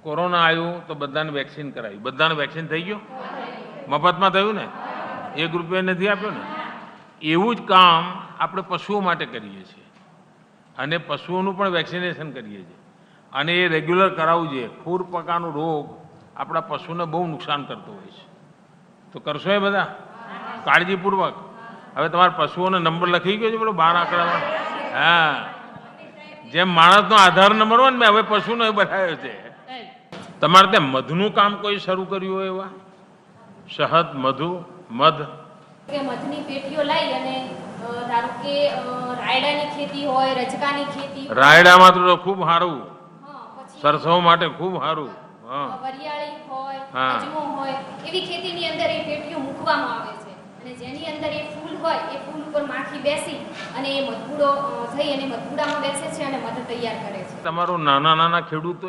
Corona આવ્યું તો બધાને વેક્સિન કરાવ્યું, બધાને વેક્સિન થઈ ગયું, મફતમાં થયું ને, ₹1 નથી આપ્યો ને. એવું જ કામ આપણે પશુઓ માટે કરીએ છીએ અને પશુઓનું પણ વેક્સિનેશન કરીએ છીએ અને એ રેગ્યુલર કરાવવું જોઈએ. ખુરપકાનો રોગ આપણા પશુને બહુ નુકસાન કરતો હોય છે, તો કરશો એ બધા કાળજીપૂર્વક. હવે તમારા પશુઓનો નંબર લખી ગયો છે પેલો 12 આંકડામાં? હા, જેમ માણસનો આધાર નંબર હોય ને મેં હવે પશુનો એ બનાવ્યો છે. તમારે ત્યાં મધનું કામ કોઈ શરૂ કર્યું હોય એવા? શહદ, મધુ, મધ કે મધની પેટીઓ લઈ અને ધારો કે રાયડાની ખેતી હોય, રજકાની ખેતી, રાયડામાં તો ખૂબ સારું, પછી સરસવ માટે ખૂબ સારું, વરિયાળી હોય, હા. અજમો હોય, એવી ખેતીની અંદર એ પેટીઓ મૂકવામાં આવે છે અને જેની અંદર એ ફૂલ હોય એ ફૂલ ઉપર માખી બેસી અને એ મધપૂડો થઈ અને મધપૂડામાં બેસે છે અને મધ તૈયાર કરે છે. તમારું નાના ખેડૂતો